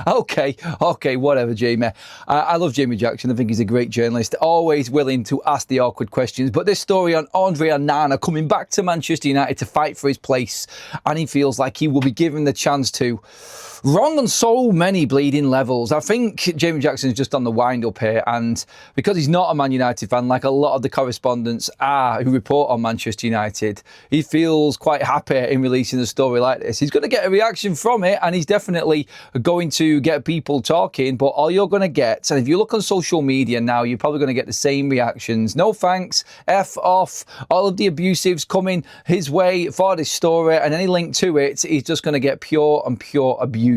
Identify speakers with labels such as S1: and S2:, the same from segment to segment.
S1: Okay, whatever, Jamie. I love Jamie Jackson. I think he's a great journalist, always willing to ask the awkward questions. But this story on Andre Onana coming back to Manchester United to fight for his place, and he feels like he will be given the chance to. Wrong on so many bleeding levels. I think Jamie Jackson's just on the wind-up here, and because he's not a Man United fan, like a lot of the correspondents are who report on Manchester United, he feels quite happy in releasing a story like this. He's going to get a reaction from it, and he's definitely going to get people talking, but all you're going to get, and if you look on social media now, you're probably going to get the same reactions. No thanks, F off, all of the abusives coming his way for this story, and any link to it, he's just going to get pure abuse.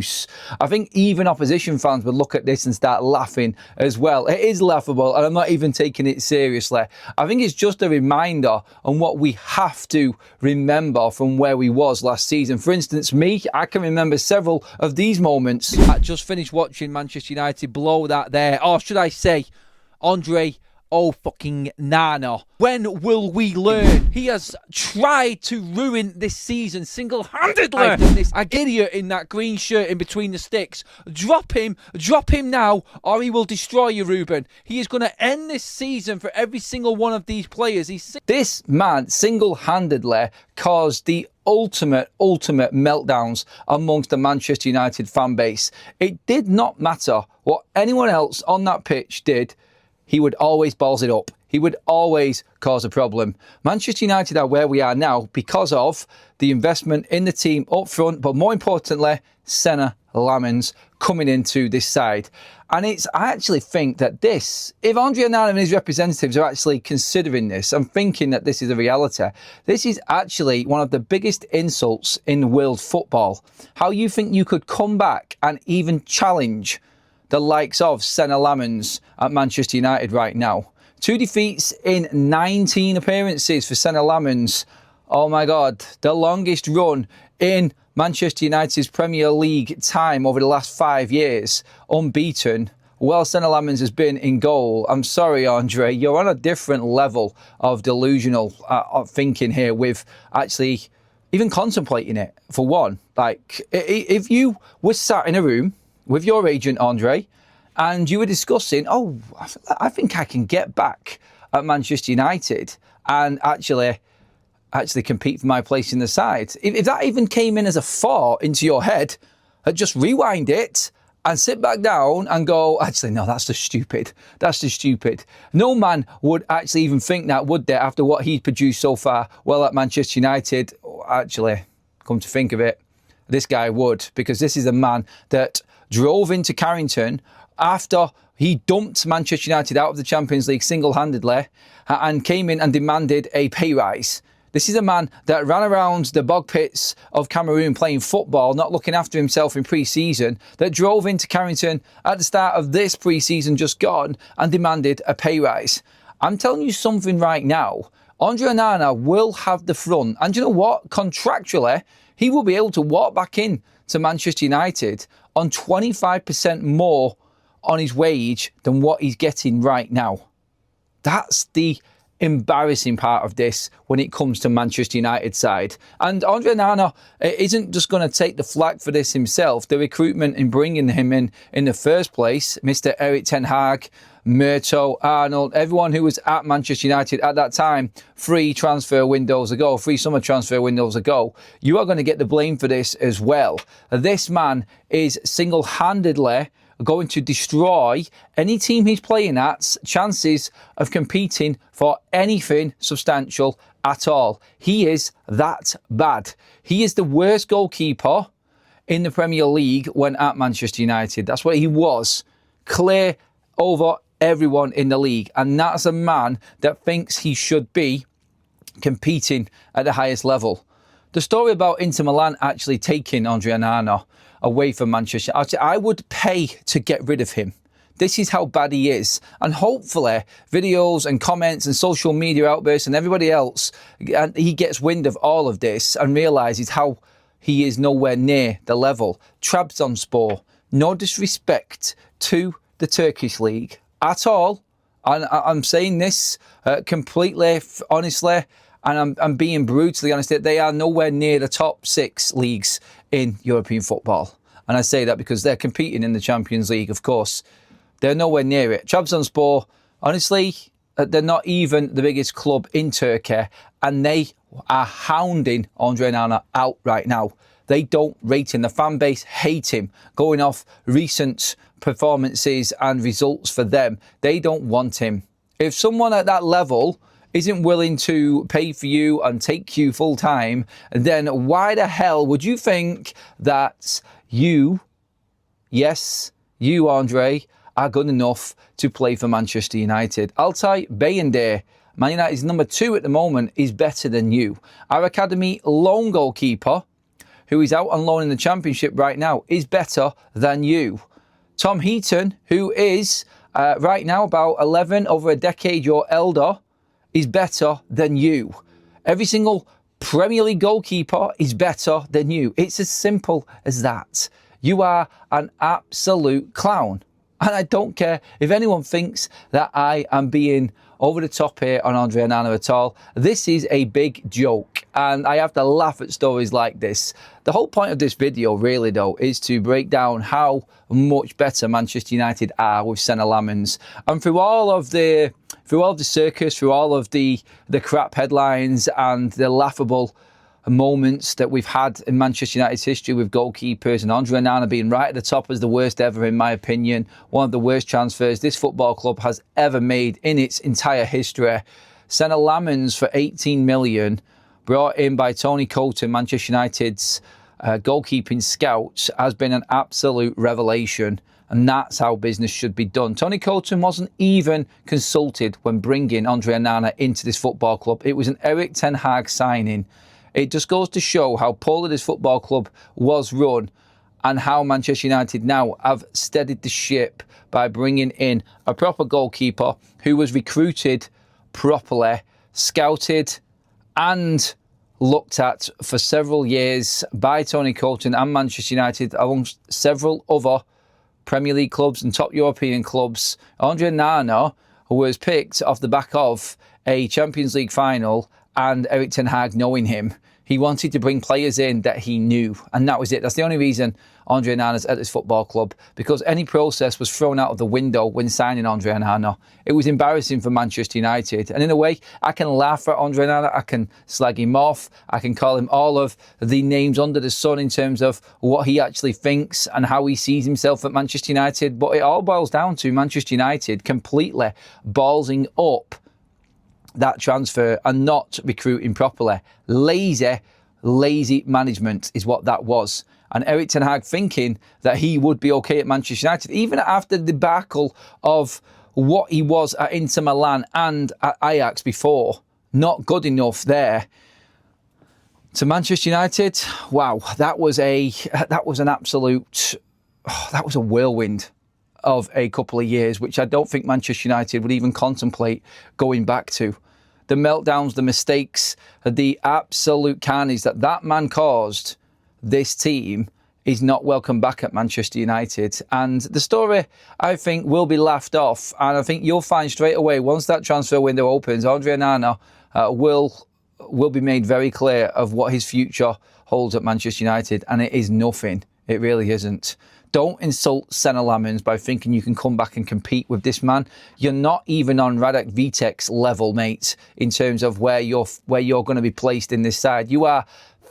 S1: I think even opposition fans would look at this and start laughing as well. It is laughable, and I'm not even taking it seriously. I think it's just a reminder on what we have to remember from where we was last season. For instance, I can remember several of these moments. I just finished watching Manchester United blow that there, or should I say, Andre Onana. When will we learn? He has tried to ruin this season single-handedly. This idiot in that green shirt in between the sticks. Drop him now, or he will destroy you, Ruben. He is going to end this season for every single one of these players. This man single-handedly caused the ultimate meltdowns amongst the Manchester United fan base. It did not matter what anyone else on that pitch did. He would always balls it up. He would always cause a problem. Manchester United are where we are now because of the investment in the team up front, but more importantly, Senne Lammens coming into this side. And I actually think that if Andre Onana and his representatives are actually considering this and thinking that this is a reality, this is actually one of the biggest insults in world football. How you think you could come back and even challenge the likes of Senne Lammens at Manchester United right now. 2 defeats in 19 appearances for Senne Lammens. Oh my God, the longest run in Manchester United's Premier League time over the last 5 years, unbeaten. Well, Senne Lammens has been in goal. I'm sorry, Andre, you're on a different level of delusional thinking here with actually even contemplating it, for one. Like, if you were sat in a room with your agent, Andre, and you were discussing, I think I can get back at Manchester United and actually compete for my place in the side. If that even came in as a thought into your head, just rewind it and sit back down and go, actually, no, that's just stupid. That's just stupid. No man would actually even think that, would they, after what he's produced so far? Well, at Manchester United, actually, come to think of it, this guy would, because this is a man that drove into Carrington after he dumped Manchester United out of the Champions League single-handedly and came in and demanded a pay rise. This is a man that ran around the bog pits of Cameroon playing football, not looking after himself in pre-season, that drove into Carrington at the start of this pre-season just gone and demanded a pay rise. I'm telling you something right now. Andre Onana will have the front. And you know what? Contractually, he will be able to walk back in to Manchester United on 25% more on his wage than what he's getting right now. That's the embarrassing part of this when it comes to Manchester United side. And Andre Onana isn't just going to take the flak for this himself. The recruitment in bringing him in the first place, Mr. Erik ten Hag, Murto, Arnold, everyone who was at Manchester United at that time, 3 summer transfer windows ago, you are going to get the blame for this as well. This man is single-handedly going to destroy any team he's playing at's chances of competing for anything substantial at all. He is that bad. He is the worst goalkeeper in the Premier League when at Manchester United. That's what he was. Clear over everyone in the league. And that's a man that thinks he should be competing at the highest level. The story about Inter Milan actually taking Andre Onana away from Manchester, I would pay to get rid of him. This is how bad he is. And hopefully videos and comments and social media outbursts and everybody else, and he gets wind of all of this and realises how he is nowhere near the level. Trabzonspor, no disrespect to the Turkish league at all. And I'm saying this completely honestly, and I'm being brutally honest, that they are nowhere near the top 6 leagues in European football. And I say that because they're competing in the Champions League, of course. They're nowhere near it. Trabzonspor, honestly, they're not even the biggest club in Turkey, and they are hounding Andre Onana out right now. They don't rate him. The fan base hate him. Going off recent performances and results for them, they don't want him. If someone at that level isn't willing to pay for you and take you full time, then why the hell would you think that you, yes, you, Andre, are good enough to play for Manchester United? Altay Bayındır, Man United's number 2 at the moment, is better than you. Our academy lone goalkeeper, who is out on loan in the Championship right now, is better than you. Tom Heaton, who is right now about 11, over a decade your elder, is better than you. Every single Premier League goalkeeper is better than you. It's as simple as that. You are an absolute clown. And I don't care if anyone thinks that I am being over the top here on Andre Onana at all. This is a big joke, and I have to laugh at stories like this. The whole point of this video, really, though, is to break down how much better Manchester United are with Senne Lammens. And through all of the circus, through all of the crap headlines and the laughable moments that we've had in Manchester United's history with goalkeepers, and Andre Onana being right at the top as the worst ever, in my opinion, one of the worst transfers this football club has ever made in its entire history. Senne Lammens for 18 million, brought in by Tony Coulton, Manchester United's goalkeeping scout, has been an absolute revelation. And that's how business should be done. Tony Coulton wasn't even consulted when bringing Andre Onana into this football club. It was an Erik ten Hag signing. It just goes to show how poorly this football club was run, and how Manchester United now have steadied the ship by bringing in a proper goalkeeper who was recruited properly, scouted and looked at for several years by Tony Coulton and Manchester United, amongst several other Premier League clubs and top European clubs. Andre Onana was picked off the back of a Champions League final, and Erik ten Hag knowing him. He wanted to bring players in that he knew, and that was it. That's the only reason Andre Onana's at this football club, because any process was thrown out of the window when signing Andre Onana. It was embarrassing for Manchester United, and in a way, I can laugh at Andre Onana, I can slag him off, I can call him all of the names under the sun in terms of what he actually thinks and how he sees himself at Manchester United, but it all boils down to Manchester United completely ballsing up that transfer and not recruiting properly. Lazy management is what that was. And Erik ten Hag thinking that he would be okay at Manchester United, even after the debacle of what he was at Inter Milan and at Ajax before. Not good enough there. To Manchester United, wow, that was a whirlwind of a couple of years, which I don't think Manchester United would even contemplate going back to. The meltdowns, the mistakes, the absolute carnage that man caused this team is not welcome back at Manchester United. And the story, I think, will be laughed off. And I think you'll find straight away, once that transfer window opens, Andre Onana will be made very clear of what his future holds at Manchester United. And it is nothing. It really isn't. Don't insult Senne Lammens by thinking you can come back and compete with this man. You're not even on Radek Vitek's level, mate, in terms of where you're going to be placed in this side. You are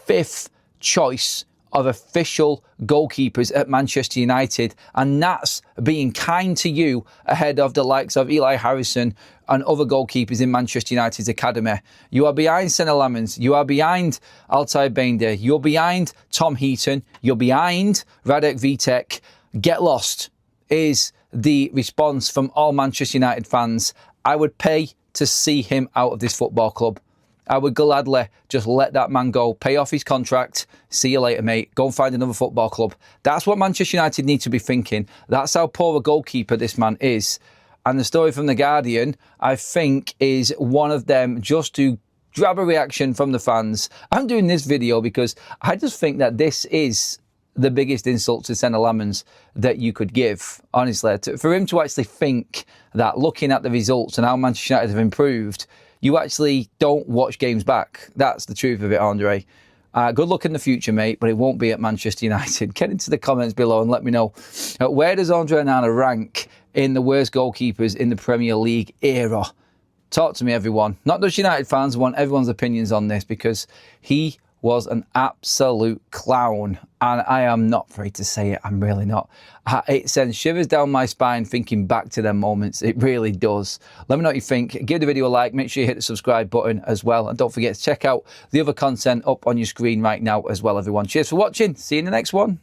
S1: 5th choice of official goalkeepers at Manchester United, and that's being kind to you ahead of the likes of Eli Harrison and other goalkeepers in Manchester United's academy. You are behind Senne Lammens, you are behind Altay Bayındır, you're behind Tom Heaton, you're behind Radek Vitek. Get lost is the response from all Manchester United fans. I would pay to see him out of this football club. I would gladly just let that man go, pay off his contract, see you later, mate, go and find another football club. That's what Manchester United need to be thinking. That's how poor a goalkeeper this man is. And the story from The Guardian, I think, is one of them just to grab a reaction from the fans. I'm doing this video because I just think that this is the biggest insult to Senne Lammens that you could give, honestly. For him to actually think that, looking at the results and how Manchester United have improved, you actually don't watch games back. That's the truth of it, Andre. Good luck in the future, mate, but it won't be at Manchester United. Get into the comments below and let me know, where does Andre Onana rank in the worst goalkeepers in the Premier League era? Talk to me, everyone. Not just United fans. I want everyone's opinions on this because he was an absolute clown. And I am not afraid to say it. I'm really not. It sends shivers down my spine thinking back to them moments. It really does. Let me know what you think. Give the video a like. Make sure you hit the subscribe button as well. And don't forget to check out the other content up on your screen right now as well, everyone. Cheers for watching. See you in the next one.